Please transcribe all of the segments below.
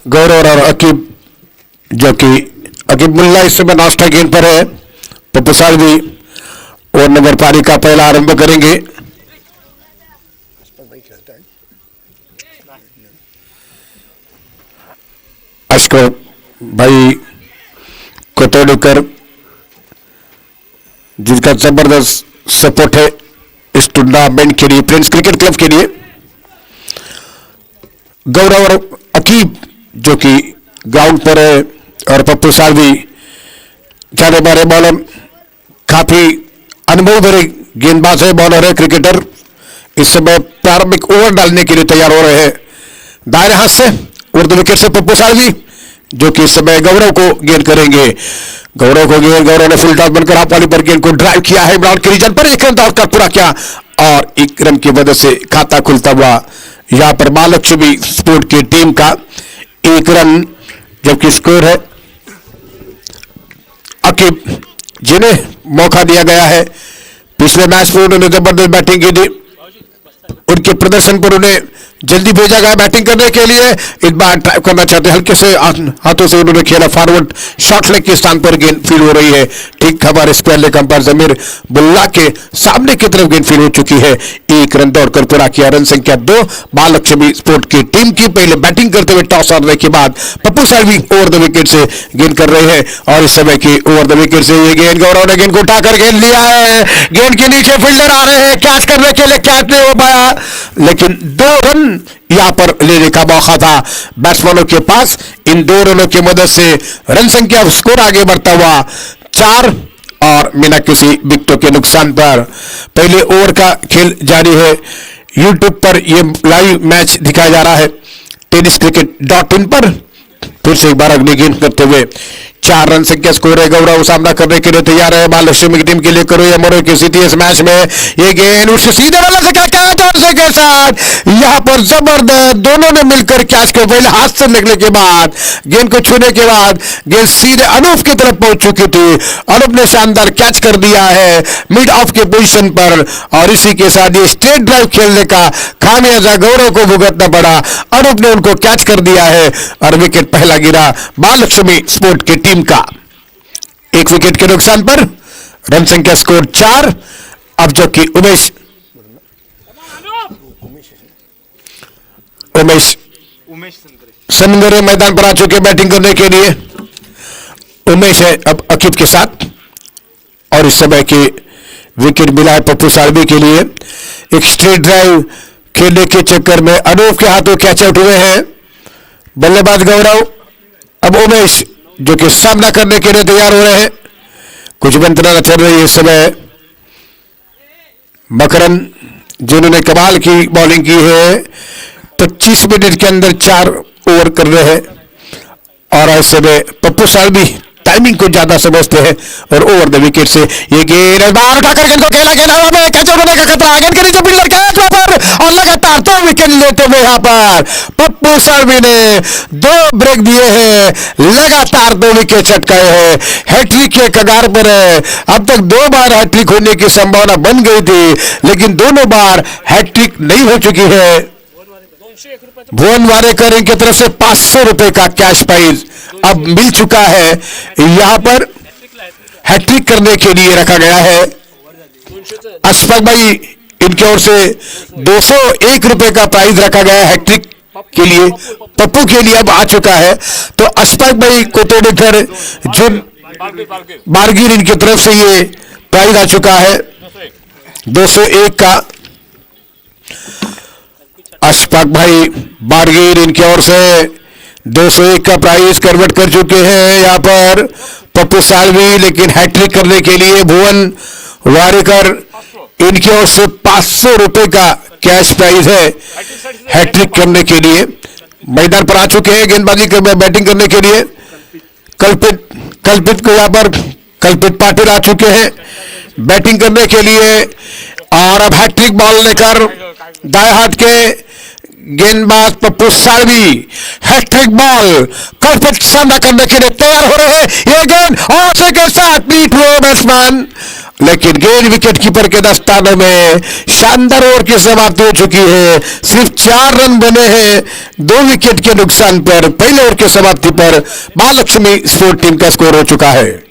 गौरव और अकीब, जो कि अकीब मुल्ला इस समय नाश्ता गेंद पर है। पप्पू सालवी और नंबर पारी का पहला आरंभ करेंगे। अशकर भाई कोतोड़कर, जिनका जबरदस्त सपोर्ट है इस टूर्नामेंट के लिए, प्रिंस क्रिकेट क्लब के लिए। गौरव और अकीब जो कि ग्राउंड पर है, और पप्पू सालवी जाने मारे बॉलर, काफी अनुभव भरे गेंदबाज है, बॉलर है, क्रिकेटर। इस समय प्रारंभिक ओवर डालने के लिए तैयार हो रहे हैं। दाहिने हाथ से उर्दू विकेट से पप्पू सालवी, जो कि इस समय गौरव को गेंद करेंगे। गौरव को गेंद, गौरव ने फुल टॉस बनकर हाफ वाली पर गेंद को ड्राइव किया है ग्राउंड के रीजन पर, एक रन दौड़ कर पूरा किया, और एक रन की वजह से खाता खुलता हुआ यहां पर महालक्ष्मी स्पोर्ट की टीम का 1 रन, जबकि स्कोर है अकीब, जिन्हें मौका दिया गया है। पिछले मैच में उन्होंने जबरदस्त बैटिंग की थी, उनके प्रदर्शन पर उन्हें जल्दी भेजा गया बैटिंग करने के लिए। इस बार ड्राइव करना चाहते, हल्के से हाथों से उन्होंने खेला फॉरवर्ड, शॉर्ट लेग के स्थान पर गेंद फील हो रही है। ठीक हमारे स्क्वायर लेग अंपायर जमीर बुल्ला के सामने की तरफ गेंद फील हो चुकी है। 1 रन दौड़कर पूरा किया। रन संख्या 2 महालक्ष्मी स्पोर्ट की टीम की। पहले बैटिंग करते हुए टॉस हारने के बाद Pappu Salvi over the wicket से गेंद कर रहे हैं, और इस समय की ओवर द विकेट से ये गेंद, गौरव ने गेंद को उठाकर गेंद लिया है। गेंद के नीचे फील्डर आ रहे हैं कैच करने के लिए, कैच नहीं हो पाया, लेकिन 2 रन यहां पर लेने का मौका था बैट्समैनों के पास। इन 2 रनों की मदद से रन संख्या स्कोर आगे बढ़ता हुआ 4, और बिना किसी विकेटों के नुकसान पर पहले ओवर का खेल जारी है। यूट्यूब पर यह लाइव मैच दिखाया जा रहा है tenniscricket.in पर। फिर से एक बार अगली गेंद करते हुए 4 रन संख्या स्कोर है। गौरव सामना करने के लिए तैयार है महालक्ष्मी की टीम के लिए। करो या मरो की स्थिति इस मैच में। ये गेंद उससे सीधे वाला से कैच के साथ यहां पर जबरदस्त, दोनों ने मिलकर कैच को पहले हाथ से लगने के बाद, गेंद को छूने के बाद गेंद सीधे अनूप की तरफ पहुंच चुकी थी। अनूप ने शानदार कैच कर दिया है मिड ऑफ के पोजीशन पर, और इसी के साथ ये स्ट्रेट ड्राइव खेलने का खामियाजा गौरव को भुगतना पड़ा। अनूप ने उनको कैच कर दिया है, और विकेट पहला गिरा महालक्ष्मी स्पोर्ट की टीम का। 1 विकेट के नुकसान पर रन संख्या स्कोर 4। अब जो कि उमेश सनगरे मैदान पर आ चुके बैटिंग करने के लिए। उमेश है अब अकीब के साथ, और इस समय की विकेट मिला है पप्पू सालवी के लिए। एक स्ट्रेट ड्राइव खेलने के चक्कर में अनूप के हाथों कैच आउट हुए हैं बल्लेबाज गौरव। अब उमेश जो कि सामना करने के लिए तैयार हो रहे हैं। कुछ मंत्रणा चल रही है इस समय। मकरन जिन्होंने कमाल की बॉलिंग की है, 25 मिनट के अंदर 4 ओवर कर रहे हैं, और ऐसे में पप्पू सालवी टाइमिंग को ज्यादा समझते हैं, और ओवर द विकेट से ये गेंद बाहर उठाकर गेंद को खेला गया हवा में, कैच होने का खतरा, गेंद के नीचे फील्डर कैच पर, और लगातार 2 विकेट लेते हुए यहां पर पप्पू सालवी ने 2 ब्रेक दिए हैं, लगातार 2 विकेट चटकाए हैं, हैट्रिक के कगार पर है। अब तक 2 बार हैट्रिक होने की संभावना बन गई थी, लेकिन दोनों बार हैट्रिक नहीं हो चुकी है। भुवन वारेकर इनकी तरफ से 500 रुपए का कैश प्राइज अब मिल चुका है। यहां पर हैट्रिक करने के लिए रखा गया है। अशफाक भाई इनकी ओर से 201 रुपए का प्राइज रखा गया है हैट्रिक के लिए, पप्पू के लिए अब आ चुका है। तो अशफाक भाई कोतोड़कर जुन बारगीर इनकी तरफ से ये प्राइज आ चुका है 201 का। अशफाक भाई बारगीर इनकी ओर से 201 का प्राइस कन्वर्ट कर चुके हैं यहां पर पप्पू सालवी, लेकिन हैट्रिक करने के लिए भुवन वारेकर इनकी ओर से 500 रुपए का कैश प्राइज है हैट्रिक करने के लिए। मैदान पर आ चुके हैं गेंदबाजी बैटिंग करने के लिए। कल्पित को यहां पर कल्पित पाटिल आ चुके हैं बैटिंग करने के लिए, और अब हैट्रिक बॉल लेकर दाएं हाथ के गेंदबाज पप्पू सालवी हैट्रिक बॉल कल्पित सामना करने के लिए तैयार हो रहे हैं। ये गेंद और के साथ बीट हुए बैट्समैन, लेकिन गेंद विकेट कीपर के दस्तानों में। शानदार ओवर की समाप्ति हो चुकी है। सिर्फ 4 रन बने हैं 2 विकेट के नुकसान पर। पहले ओवर की समाप्ति पर महालक्ष्मी स्पोर्ट टीम का स्कोर हो चुका है।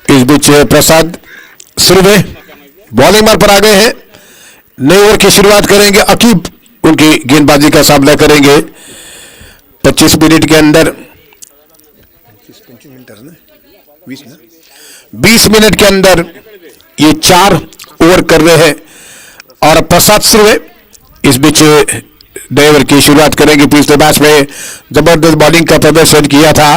इस बीच प्रसाद सुरवे बॉलिंग मार पर आ गए हैं। नए ओवर की शुरुआत करेंगे। अकीब उनकी गेंदबाजी का सामना करेंगे। 25 मिनट के अंदर 20 मिनट के अंदर ये 4 ओवर कर रहे हैं। और प्रसाद सुरवे इस बीच नए ओवर की शुरुआत करेंगे। पिछले मैच में जबरदस्त बॉलिंग का प्रदर्शन किया था,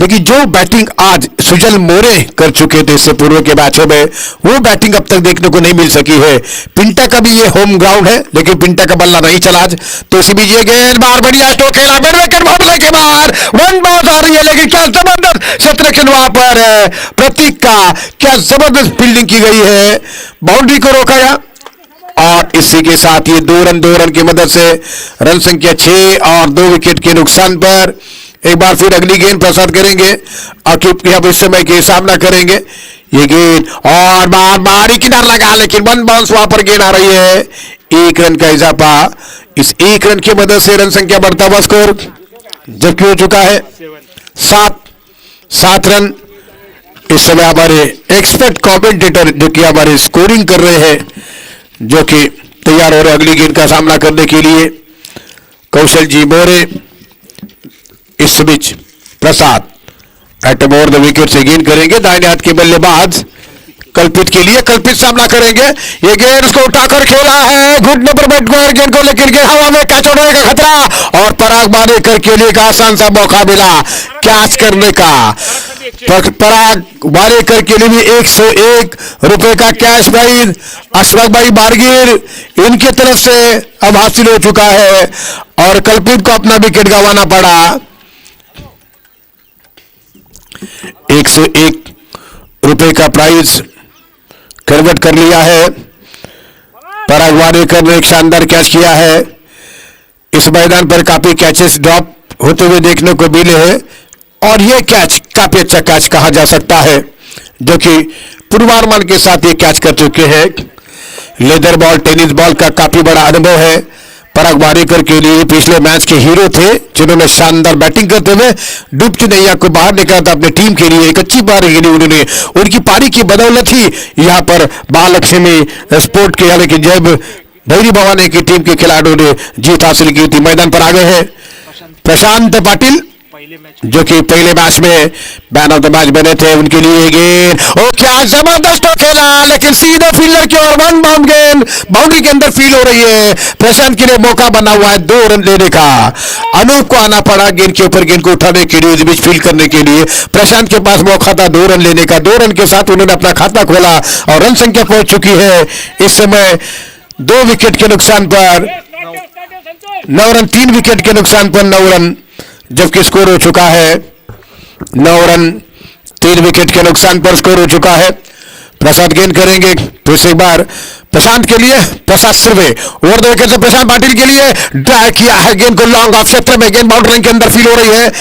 लेकिन जो बैटिंग आज सुजल मोरे कर चुके थे इससे पूर्व के मैचों में, वो बैटिंग अब तक देखने को नहीं मिल सकी है। पिंटा का भी ये होम ग्राउंड है, लेकिन पिंटा का बल्ला नहीं चला आज। तो इसी बीच ये गेंद बार बढ़िया तो खेला मिड विकेट मामले के बाहर 1 बाउंस आ रही है, लेकिन क्या जबरदस्त क्षेत्र के वहां पर प्रतीक का क्या जबरदस्त फील्डिंग की गई है। बाउंड्री को रोका गया और इसी के साथ ये 2 रन की मदद से रन संख्या 6 और 2 विकेट के नुकसान पर एक बार फिर अगली गेंद प्रसाद करेंगे। अकीब अब इस समय के सामना करेंगे। ये गेंद और बाहरी किनार लगा, लेकिन 1 बाउंस वहां पर गेंद आ रही है। 1 रन का इजाफा। इस 1 रन की मदद से रन संख्या बढ़ता हुआ स्कोर जबकि हो चुका है 7 रन। इस समय हमारे एक्सपर्ट कमेंटेटर जो कि हमारे स्कोरिंग कर रहे हैं, जो कि तैयार हो रहे अगली गेंद का सामना करने के लिए, कौशल जी मोरे। इस बीच प्रसाद एट ओवर द विकेट से गेंद करेंगे। दाहिने हाथ के बल्लेबाज कल्पित के लिए, कल्पित सामना करेंगे। ये गेंद उसको उठाकर खेला है घुटने पर बैठकर गेंद को, लेकिन गेंद हवा में कैच होने का खतरा और पराग वारेकर के लिए एक आसान सा मौका मिला कैच करने का। पराग वारेकर के लिए भी 101 रुपए का कैश प्राइज अशफाक भाई बारगीर इनकी तरफ से अब हासिल हो चुका है और कल्पित को अपना विकेट गंवाना पड़ा। 101 रुपए का प्राइज कन्वर्ट कर लिया है। पराग वारेकर ने एक शानदार कैच किया है। इस मैदान पर काफी कैचेस ड्रॉप होते हुए देखने को मिले हैं और यह कैच काफी अच्छा कैच कहा जा सकता है, जो कि पूर्वानुमान के साथ ये कैच कर चुके हैं। लेदर बॉल टेनिस बॉल का काफी बड़ा अनुभव है। पराग वारेकर के लिए पिछले मैच के हीरो थे, जिन्होंने शानदार बैटिंग करते हुए डूबती नैया को बाहर निकाला था अपने टीम के लिए। एक अच्छी पारी खेली उन्होंने, उनकी पारी की बदौलत ही यहाँ पर महालक्ष्मी स्पोर्ट के यानी कि जब भैरी भवानी की टीम के खिलाड़ियों ने जीत हासिल की थी। मैदान पर आ गए हैं प्रशांत पाटिल, जो कि पहले मैच में मैन ऑफ द मैच बने थे। उनके लिए गेंद ओ क्या जबरदस्त खेला, लेकिन सीधे फील्डर की ओर 1 बाउंड गेंद बाउंड्री के अंदर फील हो रही है। प्रशांत के लिए मौका बना हुआ है 2 रन लेने का। अनूप को आना पड़ा गेंद के ऊपर, गेंद को उठाने के लिए, बीच फील्ड करने के लिए। प्रशांत के पास मौका था 2 रन लेने का। 2 रन के साथ उन्होंने अपना खाता खोला और रन संख्या पहुंच चुकी है इस समय 2 विकेट के नुकसान पर 9 रन, 3 विकेट के नुकसान पर 9 रन, जबकि स्कोर हो चुका है 9 रन 3 विकेट के नुकसान पर स्कोर हो चुका है। प्रसाद गेंद करेंगे फिर से एक बार प्रशांत के लिए। प्रसाद सुरवे ओवर द विकेट से प्रशांत पाटिल के लिए ड्राइव किया है गेंद को लॉन्ग ऑफ क्षेत्र में। गेंद बाउंड्री के अंदर फील हो रही है।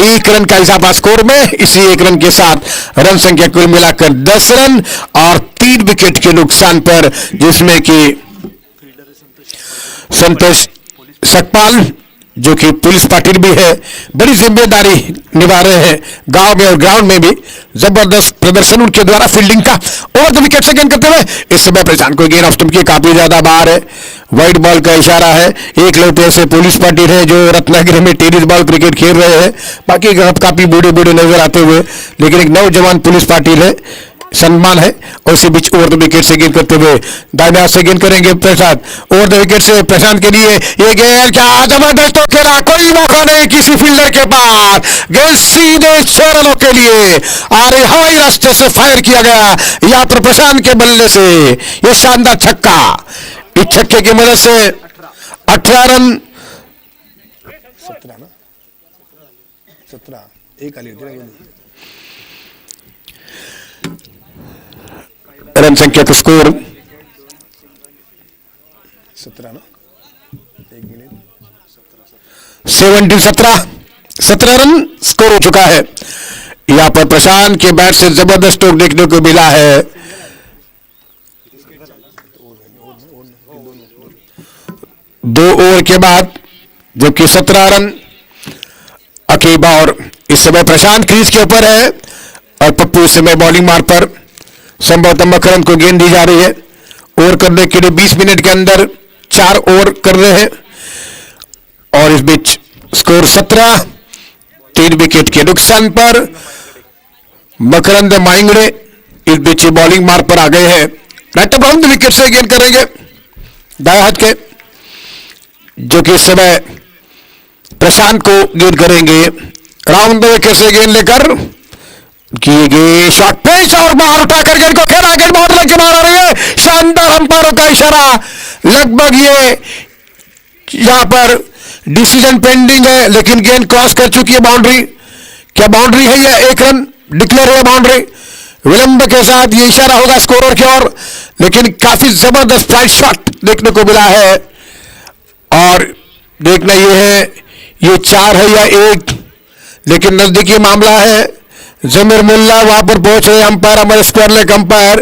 1 रन का इजाफा स्कोर में। इसी 1 रन के साथ रन संख्या कुल मिलाकर 10 रन और 3 विकेट के नुकसान पर, जिसमें कि संतोष सकपाल जो कि पुलिस पाटिल भी है, बड़ी जिम्मेदारी निभा रहे हैं गांव में और ग्राउंड में भी। जबरदस्त प्रदर्शन उनके द्वारा फील्डिंग का। ओवर द विकेट से गेंद करते हुए इस समय प्रशांत को गेंद ऑफ स्टंप की काफी ज्यादा बाहर है। वाइड बॉल का इशारा है। एक लौटे ऐसे पुलिस पाटिल है जो रत्नागिरी में टेनिस बॉल क्रिकेट खेल रहे हैं। बाकी काफी बूढ़े बूढ़े नजर आते हुए, लेकिन एक नौजवान पुलिस पाटिल है, सम्मान है। और इसी बीच ओवर द विकेट से गेंद करते हुए दाहिने हाथ से गेंद करेंगे प्रसाद। ओवर द विकेट से प्रशांत के लिए ये गेंद क्या जबरदस्त तो खेला, कोई मौका नहीं किसी फील्डर के पास। गेंद सीधे 6 रनों के लिए और हवाई रास्ते से फायर किया गया यहाँ पर प्रशांत के बल्ले से। ये शानदार छक्का, इस छक्के की मदद से 18 रन रन संख्या का स्कोर 17 रन स्कोर हो चुका है। यहां पर प्रशांत के बैट से जबरदस्त स्ट्रोक देखने को मिला है। दो ओवर के बाद जबकि 17 रन अकीब और इस समय प्रशांत क्रीज के ऊपर है और पप्पू इस समय बॉलिंग मार्ग पर संभवतः मकरंद को गेंद दी जा रही है। ओवर करने के लिए 20 मिनट के अंदर 4 ओवर कर रहे हैं और इस बीच स्कोर 17, 3 विकेट के नुकसान पर मकरंद माइंगड़े इस बीच बॉलिंग मार्ग पर आ गए हैं। राइट अराउंड विकेट से गेंद करेंगे दाएं हाथ के, जो कि इस समय प्रशांत को गेंद करेंगे। राउंड विकेट से गेंद लेकर किए गए शॉट पेच और बाहर उठाकर गेंद को खेला, गेंद बहुत लग के बाहर आ रही है। शानदार अंपायरों का इशारा, लगभग ये यहां पर डिसीजन पेंडिंग है लेकिन गेंद क्रॉस कर चुकी है बाउंड्री। क्या बाउंड्री है या 1 रन डिक्लेयर हुआ बाउंड्री? विलंब के साथ ये इशारा होगा स्कोरर की ओर, लेकिन काफी जबरदस्त फ्लाइट शॉट देखने को मिला है और देखना ये है ये 4 है या 1, लेकिन नजदीकी मामला है। जमीर मुल्ला वहां पर पहुंच रहे अंपायर, हमारे स्क्वायर लेग अंपायर,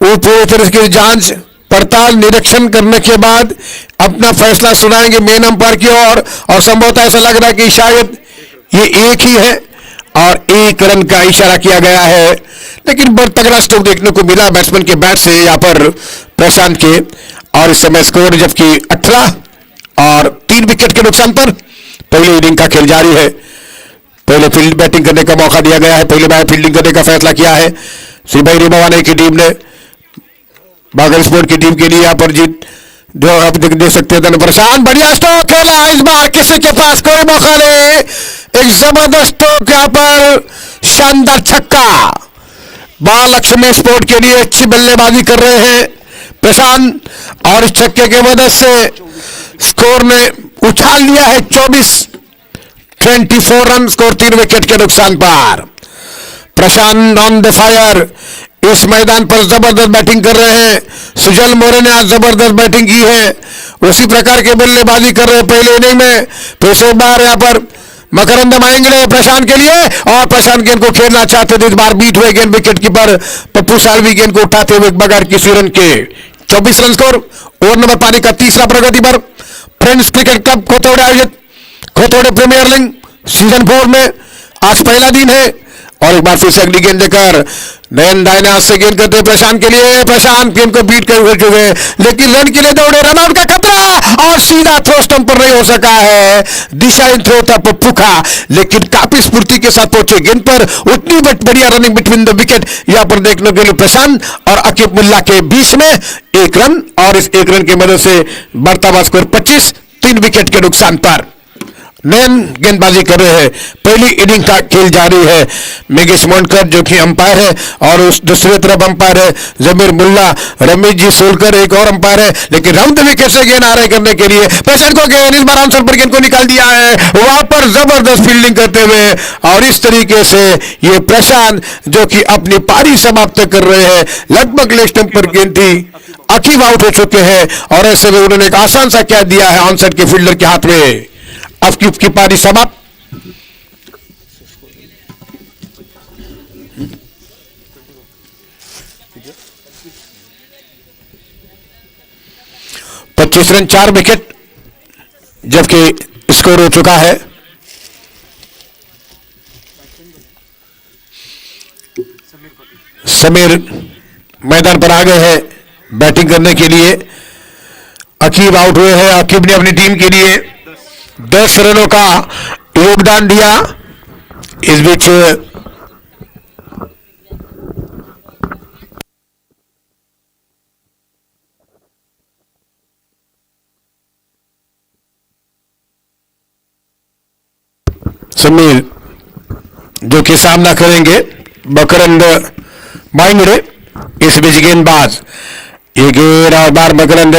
वो पूरी तरह की जांच पड़ताल निरीक्षण करने के बाद अपना फैसला सुनाएंगे मेन अंपायर की ओर और संभवतः ऐसा लग रहा है कि शायद ये 1 ही है और 1 रन का इशारा किया गया है, लेकिन बहुत तगड़ा स्ट्रोक देखने को मिला बैट्समैन के बैट से यहां पर प्रशांत के। और इस समय स्कोर जबकि 18 और 3 विकेट के नुकसान पर पहली इनिंग का खेल जारी है। पहले फील्ड बैटिंग करने का मौका दिया गया है, पहले बार फील्डिंग करने का फैसला किया है श्री भाई रिबावाने की टीम ने। बागल स्पोर्ट की टीम के लिए यहां पर जीत जो आप देख सकते हैं प्रशांत बढ़िया स्ट्रोक खेला, इस बार किसी के पास कोई मौका नहीं, एक जबरदस्त स्ट्रोक यहां पर, शानदार छक्का। महालक्ष्मी स्पोर्ट के लिए अच्छी बल्लेबाजी कर रहे हैं प्रशांत और इस छक्के की मदद से स्कोर ने उछाल लिया है 24 रन, स्कोर 3 विकेट के नुकसान पर। प्रशांत ऑन द फायर इस मैदान पर जबरदस्त बैटिंग कर रहे हैं। सुजल मोरे ने आज जबरदस्त बैटिंग की है, उसी प्रकार की बल्लेबाजी कर रहे हैं पहले इनिंग में। फिर से बार यहां पर मकरंद माएंगे प्रशांत के लिए और प्रशांत गेंद को खेलना चाहते थे, इस बार बीट हुए गेंद विकेट कीपर पप्पू सालवी गेंद को उठाते हुए बगैर किसी रन के 24 रन स्कोर। ओवर नंबर पाने का तीसरा प्रगति पर फ्रेंड्स क्रिकेट क्लब खोतौड़े आयोजित खोतौड़े प्रीमियर लीग सीजन 4 में आज पहला दिन है और एक बार फिर से अगली गेंद लेकर नयन दाहिने हाथ से गेंद करते प्रशांत के लिए। प्रशांत गेंद को बीट कर चुके लेकिन रन के लिए दौड़े, रन आउट का खतरा और सीधा थ्रो स्टंप पर नहीं हो सका है। दिशाहीन थ्रो था पप्पू का, लेकिन काफी स्फूर्ति के साथ पहुंचे गेंद पर, उतनी बढ़िया रनिंग बिटवीन द विकेट यहां पर देखने के लिए प्रशांत और अकीब मुल्ला के बीच में 1 रन और इस 1 रन की मदद से बढ़ता हुआ स्कोर 25, 3 विकेट के नुकसान पर। नयन गेंदबाजी कर रहे हैं, पहली इनिंग का खेल जारी है। मेगेश मोनकर जो कि अंपायर है और उस दूसरी तरफ अंपायर है जमीर मुल्ला, रमेश जी सोलकर एक और अंपायर है, लेकिन राउंड द विकेट से गेंद आ रहे करने के लिए प्रशांत को गेंद इस बार आंसर पर गेंद को निकाल दिया है वहां पर जबरदस्त फील्डिंग करते हुए और इस तरीके से ये प्रशांत जो कि अपनी पारी समाप्त कर रहे हैं। लगभग लेग स्टंप पर गेंद थी, अकीब आउट हो चुके हैं और ऐसे में उन्होंने एक आसान सा क्या दिया है ऑनसाइड के फील्डर के हाथ में। अकीब की पारी समाप्त। पच्चीस रन 4 विकेट जबकि स्कोर हो चुका है। समीर मैदान पर आ गए हैं बैटिंग करने के लिए। अकीब आउट हुए हैं। अकीब ने अपनी टीम के लिए 10 रनों का योगदान दिया। इस बीच समीर जो कि सामना करेंगे मकरंद माइंगड़े। इस बीच गेंदबाज ये गेंद और बार मकरंद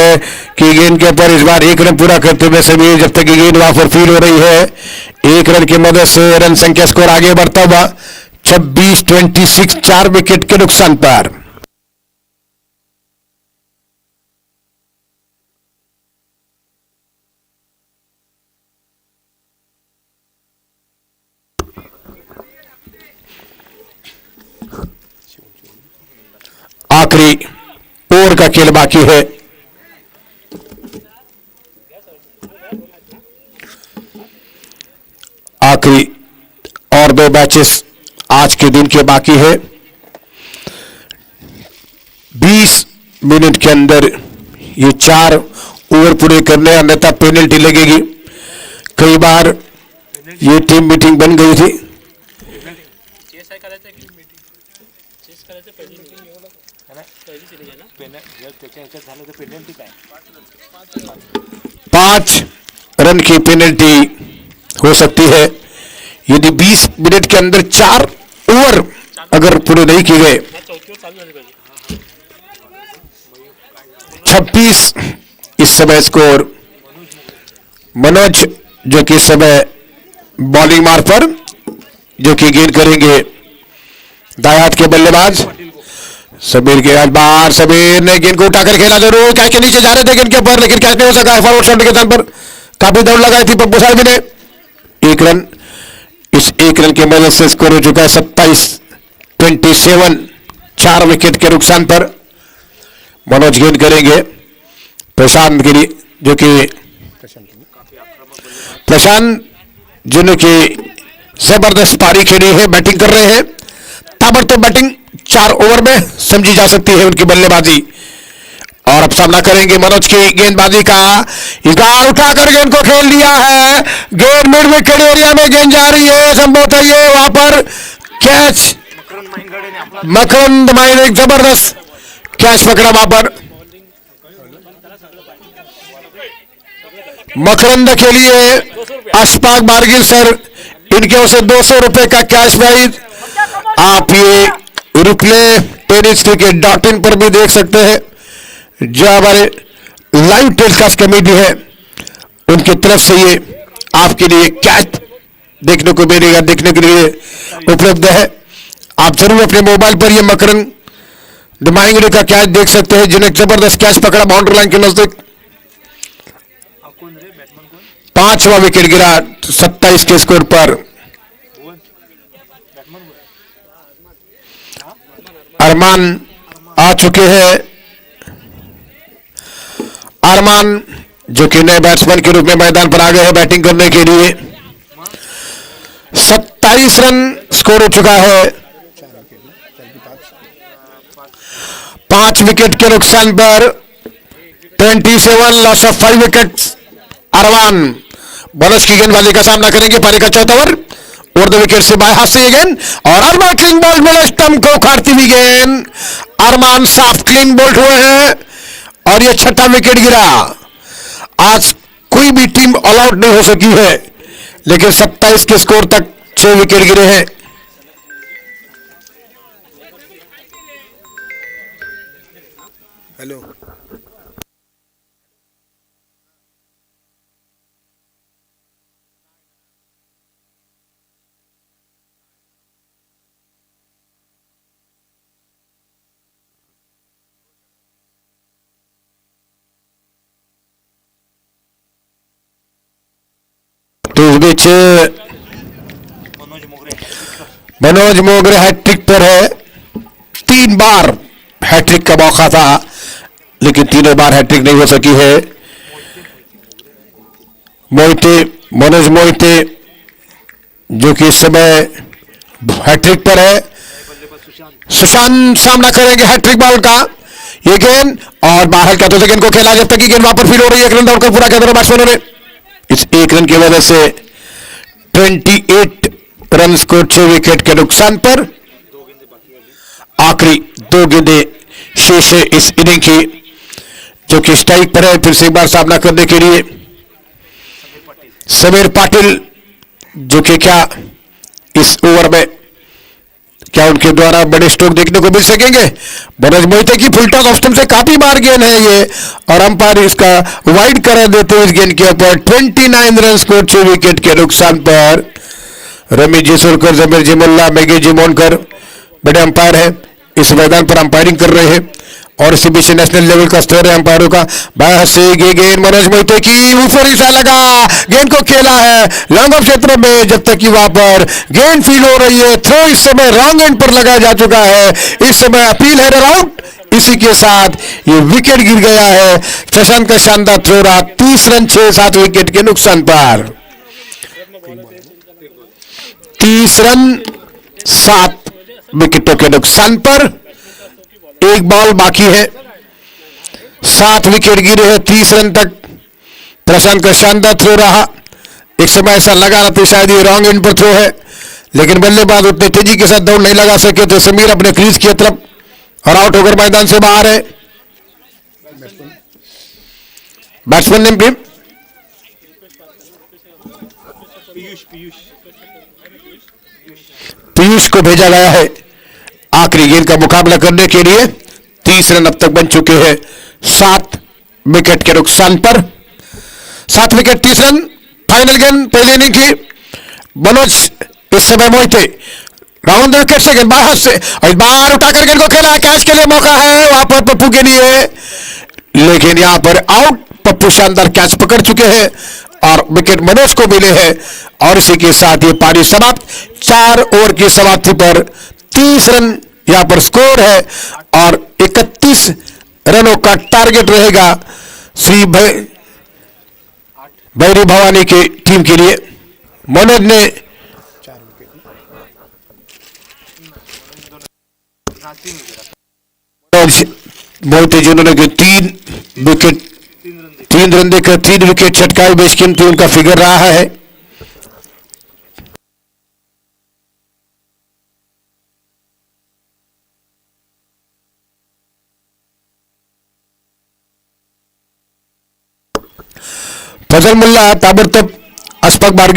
की गेंद के ऊपर इस बार एक रन पूरा करते हुए समीर, जब तक ये गेंद वहां पर फील हो रही है। एक रन की मदद से रन संख्या स्कोर आगे बढ़ता हुआ 26-26, 4 विकेट के नुकसान पर। आखिरी ओवर का खेल बाकी है। आखिरी और 2 मैचेस आज के दिन के बाकी है। 20 मिनट के अंदर ये 4 ओवर पूरे करने, अन्यथा पेनल्टी लगेगी। कई बार ये टीम मीटिंग बन गई थी। 5 रन की पेनल्टी हो सकती है यदि 20 मिनट के अंदर 4 ओवर अगर पूरे नहीं किए गए। 26 इस समय स्कोर। मनोज जो कि इस समय बॉलिंग मार्ग पर, जो कि गेंद करेंगे दायात के बल्लेबाज समीर के आज बाहर। समीर ने गेंद को उठाकर खेला, जरूर कैच के नीचे जा रहे थे गेंद के ऊपर, लेकिन कैच नहीं हो सका। फॉरवर्ड शॉट के स्थान पर काफी दौड़ लगाई थी पप्पू साहब ने। 1 रन, इस 1 रन की मदद से स्कोर हो चुका है 27-27, 4 विकेट के नुकसान पर। मनोज गेंद करेंगे प्रशांत गिरी, जो कि प्रशांत जिन्होंने जबरदस्त पारी खेली है, बैटिंग कर रहे हैं। ताबड़तोड़ बैटिंग 4 ओवर में समझी जा सकती है उनकी बल्लेबाजी। और अब सामना करेंगे मनोज की गेंदबाजी का। इस बार उठाकर गेंद को खेल दिया है। गेंद मिड विकेट एरिया में गेंद जा रही है, संभवतः ये वहां पर कैच। मकरंद माइन एक जबरदस्त कैच पकड़ा वहां पर। मकरंद के लिए अशफाक बारगिल सर, इनके ओर से 200 रुपए का कैश प्राइज। आप ये रिप्ले tenniscricket.in पर भी देख सकते हैं, जो हमारे लाइव टेलीकास्ट कमेटी है उनकी तरफ से ये आपके लिए कैच देखने को मिलेगा, देखने के लिए उपलब्ध है। आप जरूर अपने मोबाइल पर ये मकरंद दमाइंगड़े का कैच देख सकते हैं, जिन्हें जबरदस्त कैच पकड़ा बाउंड्री लाइन के नजदीक। 5वां विकेट गिरा 27 के स्कोर पर। अरमान आ चुके हैं। अरमान जो कि नए बैट्समैन के रूप में मैदान पर आ गए हैं बैटिंग करने के लिए। 27 रन स्कोर हो चुका है। 5 विकेट के नुकसान पर 27 लॉस ऑफ 5 विकेट्स। अरमान मनोज की गेंदबाजी का सामना करेंगे। पारी का 4था ओवर और 2 विकेट से बाएं हाथ से ये गेंद, और अरमान क्लीन बॉल में स्टंप को उखाड़ती हुई गेंद। अरमान साफ क्लीन बोल्ट हुए हैं और ये 6ठा विकेट गिरा। आज कोई भी टीम ऑल आउट नहीं हो सकी है, लेकिन 27 के स्कोर तक 6 विकेट गिरे हैं। हेलो, तो इस बीच मनोज मोगरे हैट्रिक पर है। 3 बार हैट्रिक का मौका था, लेकिन तीनों बार हैट्रिक नहीं हो सकी है। मोहिते, मनोज मोहिते जो कि इस समय हैट्रिक पर है। सुशांत सामना करेंगे हैट्रिक बॉल का। ये गेंद और बाहर क्या तो गेंद को खेला, जब तक की गेंद वहां पर फील हो रही है। 1 रन दौड़कर पूरा किया बैट्समैनों ने। इस 1 रन की वजह से 28 रन स्कोर 6 विकेट के नुकसान पर। आखिरी 2 गेंदें शेष है इस इनिंग की, जो कि स्ट्राइक पर है। फिर से एक बार सामना करने के लिए समीर पाटिल, जो कि क्या इस ओवर में क्या उनके द्वारा बड़े स्ट्रोक देखने को मिल सकेंगे? मनोज मोहिते की फुल टॉस ऑफ से काफी बार गेंद है ये, और अंपायर इसका वाइड करा देते हैं इस गेंद के ऊपर। 29 रन स्कोर 6 विकेट के नुकसान पर। रमेश जयसूरकर, जमीर जिमुल्ला, मेघे जिमोनकर बड़े अंपायर है, इस मैदान पर अंपायरिंग कर रहे हैं, और इसी बीच नेशनल लेवल का स्तर है अंपायरों का। बाहर से ये गेंद मनोज मोहिते की ऊपर ही सा लगा, गेंद को खेला है लॉन्ग ऑफ क्षेत्र में, जब तक कि वहां पर गेंद फील हो रही है। थ्रो इस समय रॉन्ग एंड पर लगाया जा चुका है, इस समय अपील है रन आउट। इसी के साथ ये विकेट गिर गया है। शशांक का शानदार थ्रो रहा, 30 रन 6-7 विकेट के नुकसान पर। 30 रन 7 विकेटों के नुकसान पर। एक बॉल बाकी है, 7 विकेट गिरे हैं 30 रन तक। प्रशांत का शानदार थ्रो रहा, एक समय ऐसा लगा रहा था शायद ये रॉन्ग एंड पर थ्रो है, लेकिन बल्लेबाज उतने तेजी के साथ दौड़ नहीं लगा सके, तो समीर अपने क्रीज की तरफ और आउट होकर मैदान से बाहर है। बैट्समैन नेम टीम पीयूष को भेजा गया है आखिरी गेंद का मुकाबला करने के लिए। 30 रन अब तक बन चुके हैं 7 विकेट के नुकसान पर। 7 विकेट 30 रन। फाइनल गेंद पहले इनिंग की। मनोज इस समय मोहिते राउंड विकेट से गेंद बाहर से, और इस बार उठाकर गेंद को खेला, कैच के लिए मौका है वहां पर पप्पू के लिए, लेकिन यहां पर आउट। पप्पू शानदार कैच पकड़ चुके हैं और विकेट मनोज को मिले हैं, और इसी के साथ ये पारी समाप्त। 4 ओवर की समाप्ति पर 30 रन यहां पर स्कोर है, और 31 रनों का टारगेट रहेगा श्री भैरव भवानी की टीम के लिए। मनोज ने मोहिते जिन्होंने 3 रन देकर 3 विकेट छटकाए, बेशकीमती उनका फिगर रहा है। फजल मुल्ला ताबड़तोड़ अस्पक मार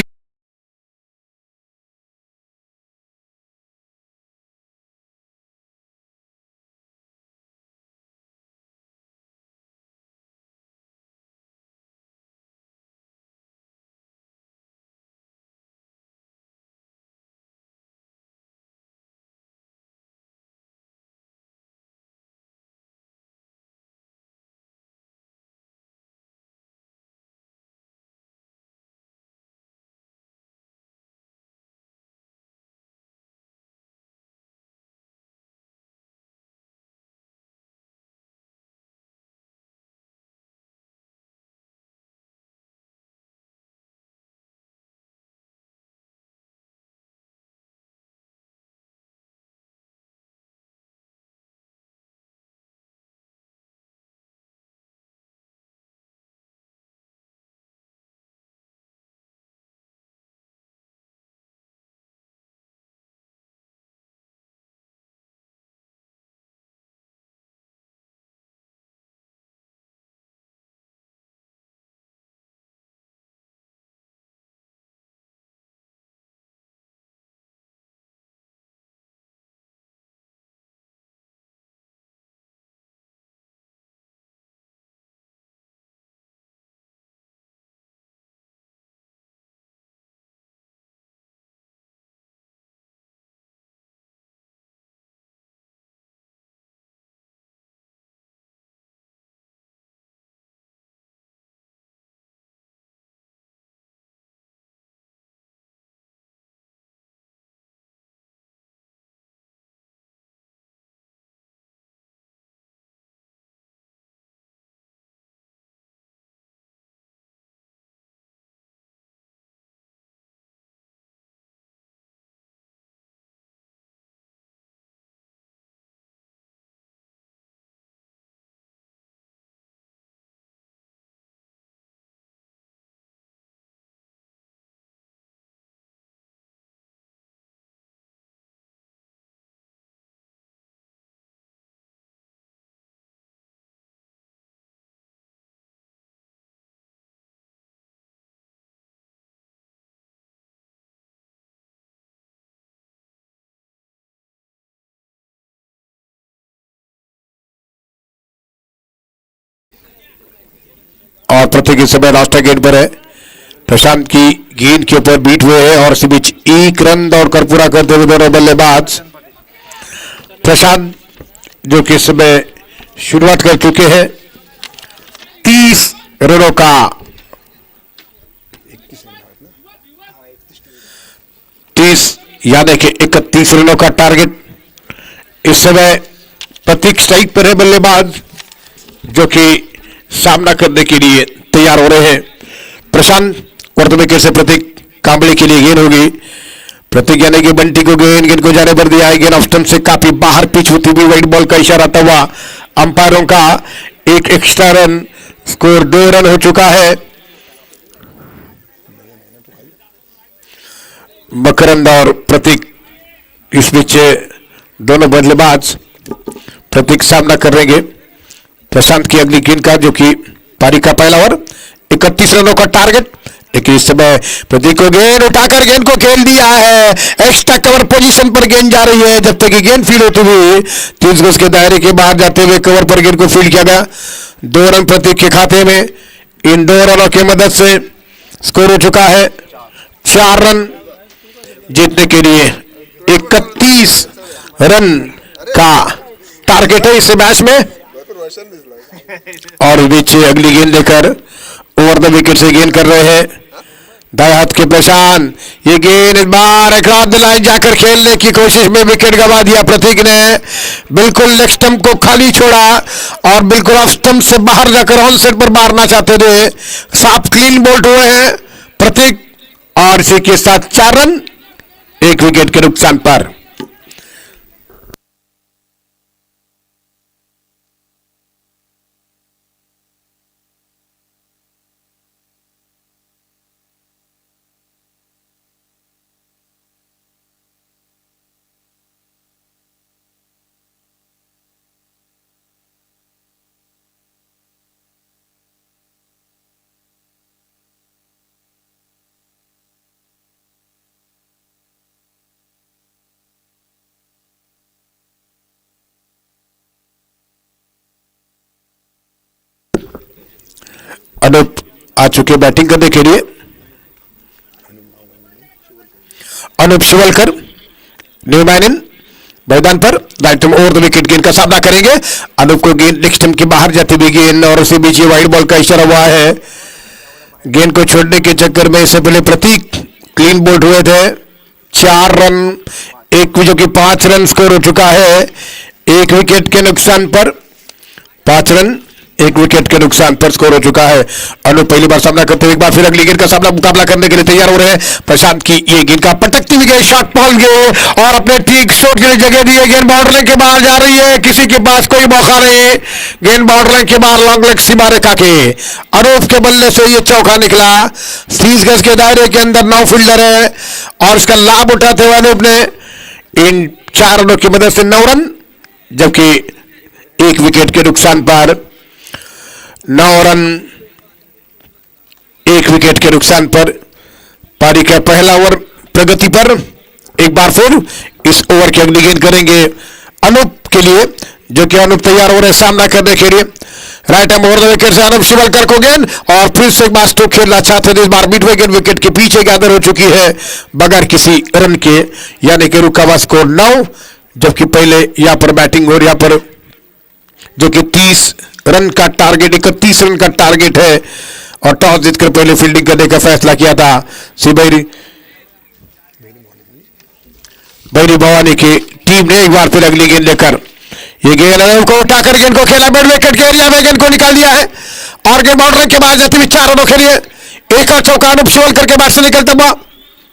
और प्रतीक इस समय लास्ट गेंद पर है। प्रशांत की गेंद के ऊपर बीट हुए हैं और इसी बीच एक रन दौड़कर पूरा करते हुए दोनों बल्लेबाज। प्रशांत जो कि इस समय शुरुआत कर चुके हैं 30 रनों का 30 यानी कि 31 रनों का टारगेट। इस समय प्रतीक स्ट्राइक पर है, बल्लेबाज जो कि सामना करने के लिए तैयार हो रहे हैं। प्रशांत वर्त विकेट से प्रतीक कांबळे के लिए गेंद होगी। प्रतीक यानी कि बंटी को गेंद को जाने पर दिया है। गेंद ऑफ स्टंप से काफी बाहर पिच होती हुई वाइड बॉल का इशारा था हुआ अंपायरों का। एक एक्स्ट्रा रन, स्कोर 2 रन हो चुका है। मकरंद और प्रतीक इस बीच दोनों बल्लेबाज। प्रतीक सामना करेंगे प्रशांत की अगली गेंद का, जो कि पारी का पहला ओवर 31 रनों का टारगेट। लेकिन इस समय प्रतीक को गेंद उठाकर गेंद को खेल दिया है। एक्स्ट्रा कवर पोजीशन पर गेंद जा रही है। जब तक कि गेंद फील्ड होती हुई 30 गज के दायरे के बाहर जाते हुए कवर पर गेंद को फील्ड किया गया। 2 रन प्रतीक के खाते में। इन 2 रनों की मदद से स्कोर हो चुका है 4 रन। जीतने के लिए 31 रन का टारगेट है इस मैच में। और बीच अगली गेंद लेकर ओवर द विकेट से गेंद कर रहे हैं दाएं हाथ के प्रशांत। ये गेंद इस बार अक्रॉस द लाइन जाकर खेलने की कोशिश में विकेट गंवा दिया प्रतीक ने। बिल्कुल लेग स्टंप को खाली छोड़ा और बिल्कुल ऑफ स्टंप से बाहर जाकर ऑन साइड पर मारना चाहते थे। साफ क्लीन बोल्ड हुए हैं प्रतीक और इसी के साथ 4 रन 1 विकेट के नुकसान पर। अनूप आ चुके बैटिंग करने के लिए। अनूप शिवलकर न्यू मैन मैदान पर राइट ओवर द विकेट गेंद का सामना करेंगे। अनूप को गेंद लेग स्टंप के बाहर जाती हुई गेंद और उसी बीच वाइड बॉल का इशारा हुआ है। गेंद को छोड़ने के चक्कर में इससे पहले प्रतीक क्लीन बोल्ड हुए थे। 4 रन 1 जो कि 5 रन स्कोर हो चुका है 1 विकेट के नुकसान पर। 5 रन 1 विकेट के नुकसान पर स्कोर हो चुका है। अनूप पहली बार सामना करते हुए एक बार फिर अगली गेंद का सामना मुकाबला करने के लिए तैयार हो रहे हैं। प्रशांत की ये गेंद का पटकती हुई गेंद शॉट बॉल गए और अपने ठीक शॉट के लिए जगह दी है। गेंद बाउंड्री के बाहर जा रही है, किसी के पास कोई मौका नहीं। गेंद बाउंड्री के बाहर लॉन्ग लेग सीमा रेखा के अनूप के बल्ले से ये चौका निकला। 30 गज के दायरे के अंदर 9 फील्डर है और इसका लाभ उठाते हुए अनूप ने इन 4 रनों की मदद से 9 रन, जबकि 1 विकेट के नुकसान पर 9 रन 1 विकेट के नुकसान पर पारी का पहला ओवर प्रगति पर। एक बार फिर इस ओवर की अगली गेंद करेंगे अनूप के लिए, जो कि अनूप तैयार हो रहे हैं सामना करने के लिए। Right hand over the wicket से अनूप शिवलकर को गेंद और फिर से एक बार स्ट्रोक खेलना चाहते थे। इस बार मिड विकेट विकेट के पीछे गैदर हो चुकी है बगैर किसी रन के, यानी कि रुका हुआ स्कोर 9, जबकि पहले यहां पर बैटिंग और यहां पर जो कि 30 रन का टारगेट 31 रन का टारगेट है और टॉस जीतकर पहले फील्डिंग करने का फैसला किया था बैरी भवानी की टीम ने। एक बार फिर अगली गेंद लेकर ये गेंद अनूप को उठाकर गेंद को खेला मिड विकेट के एरिया में, गेंद को निकाल दिया है और गेंद बाउंड्री के बाहर जाती हुई 4 रनों के लिए एक और चौका अनूप शिवलकर के बैट से निकलता हुआ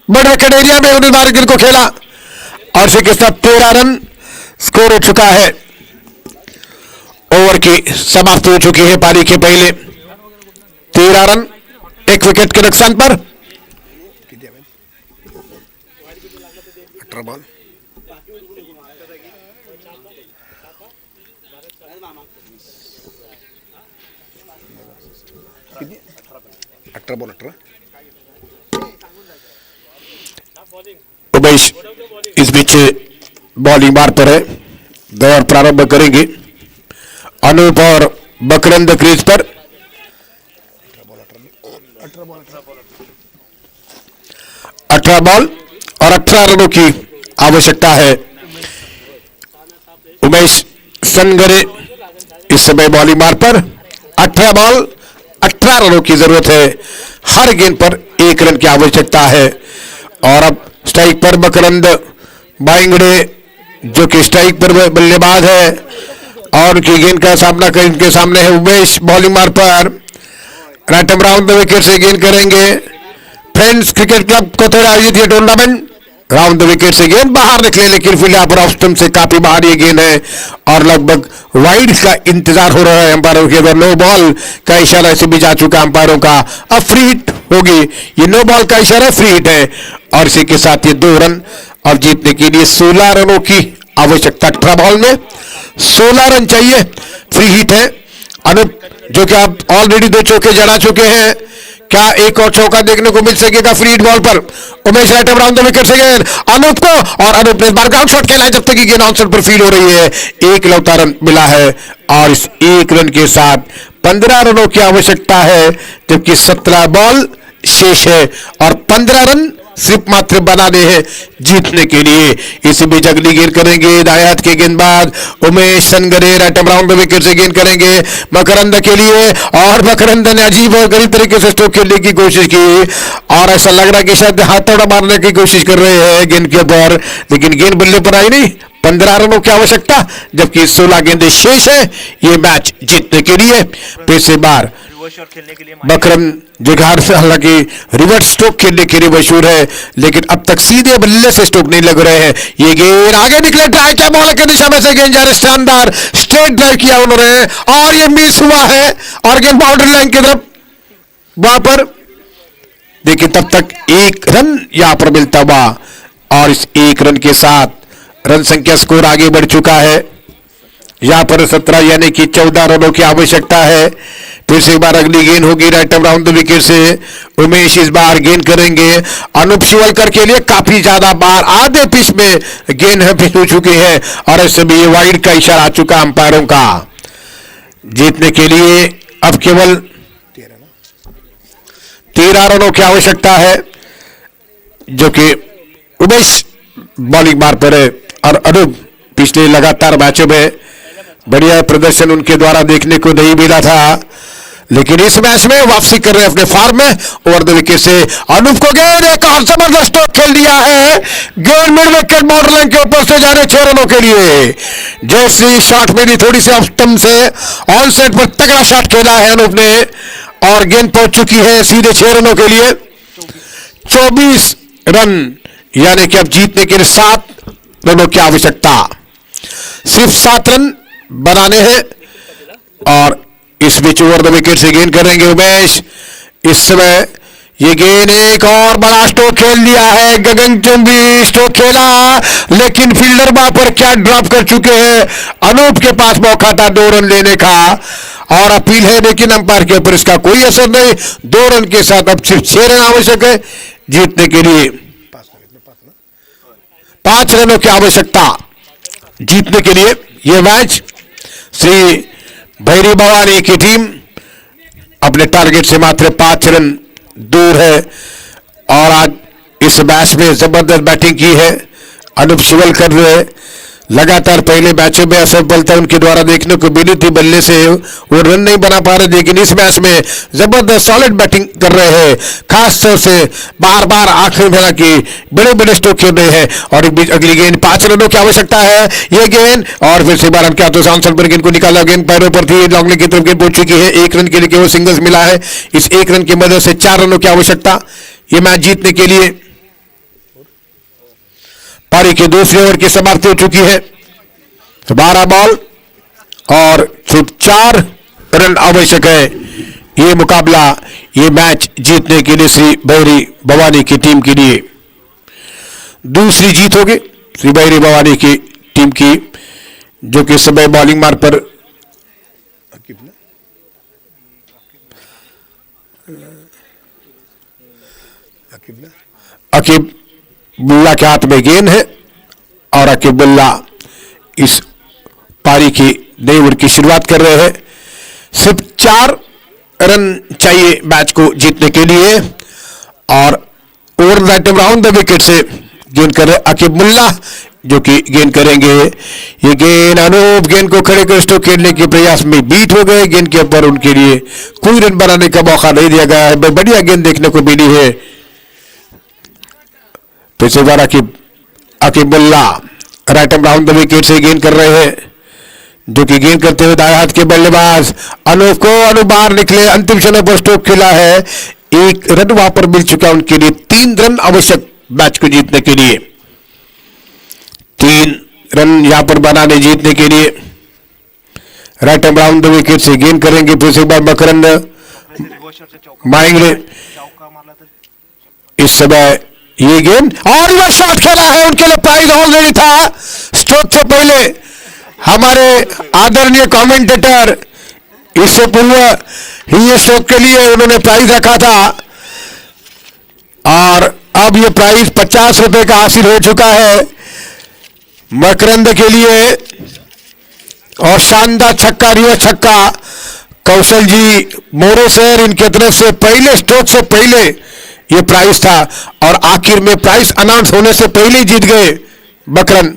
मिड विकेट एरिया में उन्होंने बार गेंद को खेला और इसी के साथ 13 रन स्कोर हो चुका है। ओवर की समाप्ति हो चुकी है पारी के पहले। 13 रन 1 विकेट के नुकसान पर। 18 बॉल उमेश इस बीच बॉलिंग मार पर है। दौर प्रारंभ करेंगे अनूप और बकरंद क्रीज पर। 18 बॉल और 18 रनों की आवश्यकता है। उमेश सनगरे इस समय बॉलिंग मार्ग पर 18 बॉल 18 रनों की जरूरत है। हर गेंद पर 1 रन की आवश्यकता है। और अब स्ट्राइक पर मकरंद बाइंगड़े जो कि स्ट्राइक पर बल्लेबाज है और उनकी गेंद का सामना कर इनके सामने है उमेश बॉलिंग मार्ग पर right arm round the wicket से गेंद करेंगे। फ्रेंड्स क्रिकेट क्लब को थोड़ा आयोजित ये टूर्नामेंट राउंड द विकेट से गेंद बाहर निकले, लेकिन फिलहाल पर ऑफ स्टंप से काफी बाहर ये गेंद है और लगभग वाइड का इंतजार हो रहा है अंपायरों के। अगर नो बॉल का इशारा से भी जा चुका अंपायरों का, अब फ्री हिट होगी। ये नो बॉल का इशारा फ्री हिट है और इसी के साथ ये 2 रन और जीतने के लिए 16 रनों की आवश्यकता। 18 बॉल में 16 रन चाहिए। फ्री हिट है अनुप जो कि आप ऑलरेडी 2 चौके जड़ा चुके हैं। क्या एक और चौका देखने को मिल सकेगा फ्री हिट बॉल पर? Umesh right arm round the wicket से गेंद अनूप को और अनूप ने इस बार ग्राउंड शॉट खेला है जब तक कि गेंद ऑन पर फील हो रही है। एक लौता रन मिला है और इस 1 रन के साथ 15 रनों की आवश्यकता है, जबकि 17 बॉल शेष है और 15 रन सिर्फ मात्र बनाने हैं जीतने के लिए। इसी बीच अगली गेंद करेंगे दायात के गेंदबाज Umesh Sangre right arm round the wicket से गेंद करेंगे मकरंद के लिए और मकरंद ने अजीब और गरीब तरीके से स्ट्रोक खेलने की कोशिश की और ऐसा लग रहा है कि शायद हाथौड़ा मारने की कोशिश कर रहे हैं गेंद के ऊपर, लेकिन गेंद बल्ले पर आई नहीं। 15 रनों की आवश्यकता जबकि 16 गेंदें शेष है ये मैच जीतने के लिए। फिर से बार बकरम जुगाड़ से हालांकि रिवर्स स्ट्रोक खेलने के लिए मशहूर है, लेकिन अब तक सीधे बल्ले से स्ट्रोक नहीं लग रहे हैं। ये गेंद आगे निकले ट्राई किया बॉल की दिशा में से गेंद जा रही, शानदार स्ट्रेट ड्राइव किया उन्होंने और ये मिस हुआ है और गेंद बाउंड्री लाइन की तरफ वहां पर देखिए तब तक 1 रन यहां पर मिलता हुआ और इस 1 रन के साथ रन संख्या स्कोर आगे बढ़ चुका है। यहां पर 17 यानी कि 14 रनों की आवश्यकता है। फिर से एक बार अगली गेंद होगी right arm round the wicket से उमेश इस बार गेंद करेंगे अनूप शिवलकर के लिए। काफी ज्यादा बार आधे पिच में गेंद है पिच हो चुकी है और ऐसे भी ये वाइड का इशारा आ चुका अंपायरों का। जीतने के लिए अब केवल 13 रनों की आवश्यकता है, जो कि उमेश बॉलिंग मार पर है और अनूप पिछले लगातार मैचों में बढ़िया प्रदर्शन उनके द्वारा देखने को नहीं मिला था, लेकिन इस मैच में वापसी कर रहे हैं अपने फॉर्म में। ओवर द विकेट से अनूप को गेंद एक और जबरदस्त स्ट्रोक खेल दिया है। गेंद मिड विकेट बॉर्डर लाइन के ऊपर से जा रहे 6 रनों के लिए। जैसे शॉट मेरी थोड़ी सी ऑफ स्टंप से ऑन सेट पर तगड़ा शॉट खेला है अनूप ने और गेंद पहुंच चुकी है सीधे 6 रनों के लिए। 24 रन यानी कि अब जीतने के लिए 7 रनों की आवश्यकता। सिर्फ 7 रन बनाने हैं और इस बीच ओवर द विकेट से गेंद करेंगे उमेश। इस समय ये गेंद एक और बड़ा स्ट्रोक खेल दिया है, गगनचुंबी स्ट्रोक खेला, लेकिन फील्डर वहां पर क्या ड्रॉप कर चुके हैं। अनूप के पास मौका था 2 रन लेने का और अपील है, लेकिन अंपायर के ऊपर इसका कोई असर नहीं। 2 रन के साथ अब सिर्फ 6 रन आवश्यक है जीतने के लिए। 5 रनों की आवश्यकता जीतने के लिए। यह मैच श्री भैरी भवानी की टीम अपने टारगेट से मात्र 5 रन दूर है और आज इस मैच में जबरदस्त बैटिंग की है अनूप शिवलकर ने। लगातार पहले मैचों में असफलता उनके द्वारा देखने को मिली थी, बल्ले से वो रन नहीं बना पा रहे, लेकिन इस मैच में जबरदस्त सॉलिड बैटिंग कर रहे हैं। खास तौर से बार बार आखिरी में की बड़े बड़े स्ट्रोक खेल रहे हैं और अगली गेंद 5 रनों की आवश्यकता है। ये गेंद और फिर से बार क्या तो सांसद पर गेंद को निकाला, गेंद पैरों पर थी, लॉन्ग की तरफ गेंद पहुंच चुकी है। 1 रन के लिए केवल सिंगल्स मिला है। इस 1 रन की मदद से 4 रनों की आवश्यकता ये मैच जीतने के लिए। पारी के दूसरे ओवर की समाप्ति हो चुकी है। 12 बॉल और सिर्फ 4 रन आवश्यक है। ये मुकाबला ये मैच जीतने के लिए श्री भैरी भवानी की टीम के लिए दूसरी जीत होगी श्री भैरी भवानी की टीम की, जो कि समय बॉलिंग मार्ग पर अकीब बुल्ला के हाथ में गेंद है और अकीब बुल्ला इस पारी की नई ओवर की शुरुआत कर रहे हैं। सिर्फ 4 रन चाहिए मैच को जीतने के लिए। और over the item round the wicket से गेंद कर रहे अकीब मुल्ला, जो कि गेंद करेंगे। ये गेंद अनूप गेंद को खड़े कर स्ट्रोक खेलने के प्रयास में बीट हो गए। गेंद के ऊपर उनके लिए कोई रन बनाने का मौका नहीं दिया गया है। बढ़िया गेंद देखने को मिली है। पिछले बार Aqib Mulla right arm round the wicket से गेंद कर रहे हैं, जो कि गेंद करते हुए दाएं हाथ के बल्लेबाज अनूप को अनूप बाहर निकले। अंतिम समय पर स्ट्रोक खेला है। एक रन वहां पर मिल चुका है उनके लिए। 3 रन आवश्यक मैच को जीतने के लिए। 3 रन यहां पर बनाने जीतने के लिए। Right arm round the wicket से गेंद करेंगे फिर से एक बार मकरंद माएंगे। इस समय ये गेंद और यह शॉट खेला है, उनके लिए प्राइज ऑलरेडी था। स्ट्रोक से पहले हमारे आदरणीय कमेंटेटर इससे पूर्व ही स्ट्रोक के लिए उन्होंने प्राइज रखा था और अब ये प्राइज 50 रुपए का हासिल हो चुका है मकरंद के लिए। और शानदार छक्का, रिवर्स छक्का कौशल जी मोरे सर इनके तरफ से पहले स्ट्रोक से पहले ये प्राइज था और आखिर में प्राइज अनाउंस होने से पहले जीत गए मकरंद।